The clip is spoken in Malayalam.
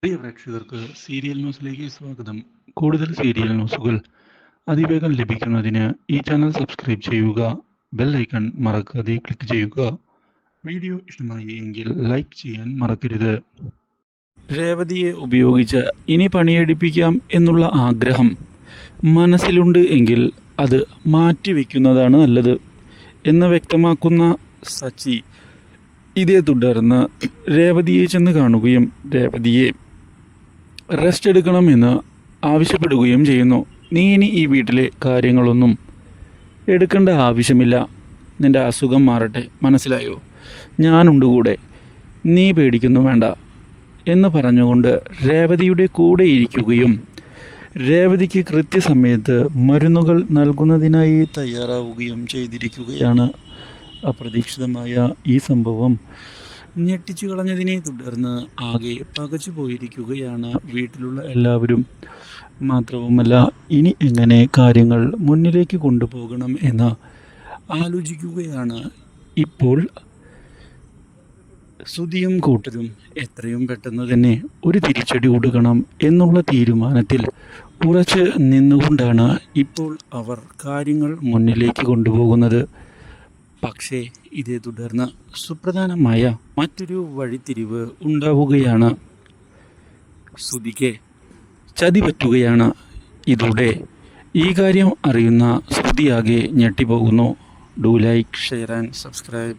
പ്രിയ പ്രേക്ഷകർക്ക് സീരിയൽ ന്യൂസിലേക്ക് സ്വാഗതം. കൂടുതൽ സീരിയൽ ന്യൂസുകൾ അതിവേഗം ലഭിക്കുന്നതിന് ഈ ചാനൽ സബ്സ്ക്രൈബ് ചെയ്യുക. ബെൽ ഐക്കൺ മറക്കാതെ ക്ലിക്ക് ചെയ്യുക. വീഡിയോ ഇഷ്ടമായി എങ്കിൽ ലൈക്ക് ചെയ്യാൻ മറക്കരുത്. രേവതിയെ ഉപയോഗിച്ച് ഇനി പണിയെടുപ്പിക്കാം എന്നുള്ള ആഗ്രഹം മനസ്സിലുണ്ട് എങ്കിൽ അത് മാറ്റിവെക്കുന്നതാണ് നല്ലത് എന്ന് വ്യക്തമാക്കുന്ന സച്ചി ഇതേ തുടർന്ന് രേവതിയെ ചെന്ന് കാണുകയും രേവതിയെ റെസ്റ്റ് എടുക്കണമെന്ന് ആവശ്യപ്പെടുകയും ചെയ്യുന്നു. നീ ഇനി ഈ വീട്ടിലെ കാര്യങ്ങളൊന്നും എടുക്കേണ്ട ആവശ്യമില്ല. നിൻ്റെ അസുഖം മാറട്ടെ, മനസ്സിലായോ? ഞാനുണ്ട് കൂടെ, നീ പേടിക്കുന്നു വേണ്ട എന്ന് പറഞ്ഞുകൊണ്ട് രേവതിയുടെ കൂടെ ഇരിക്കുകയും രേവതിക്ക് കൃത്യസമയത്ത് മരുന്നുകൾ നൽകുന്നതിനായി തയ്യാറാവുകയും ചെയ്തിരിക്കുകയാണ്. അപ്രതീക്ഷിതമായ ഈ സംഭവം ഞെട്ടിച്ചു കളഞ്ഞതിനെ തുടർന്ന് ആകെ പകച്ചു പോയിരിക്കുകയാണ് വീട്ടിലുള്ള എല്ലാവരും. മാത്രവുമല്ല, ഇനി എങ്ങനെ കാര്യങ്ങൾ മുന്നിലേക്ക് കൊണ്ടുപോകണം എന്ന് ആലോചിക്കുകയാണ് ഇപ്പോൾ സുധിയും കൂട്ടരും. എത്രയും പെട്ടെന്ന് തന്നെ ഒരു തിരിച്ചടി കൊടുക്കണം എന്നുള്ള തീരുമാനത്തിൽ ഉറച്ച് നിന്നുകൊണ്ടാണ് ഇപ്പോൾ അവർ കാര്യങ്ങൾ മുന്നിലേക്ക് കൊണ്ടുപോകുന്നത്. പക്ഷേ ഇതേ തുടർന്ന് സുപ്രധാനമായ മറ്റൊരു വഴിത്തിരിവ് ഉണ്ടാവുകയാണ്. സുധിക്ക് ചതി പറ്റുകയാണ്. ഇതോടെ ഈ കാര്യം അറിയുന്ന സുധിയാകെ ഞെട്ടിപ്പോകുന്നു. Do like, share and subscribe.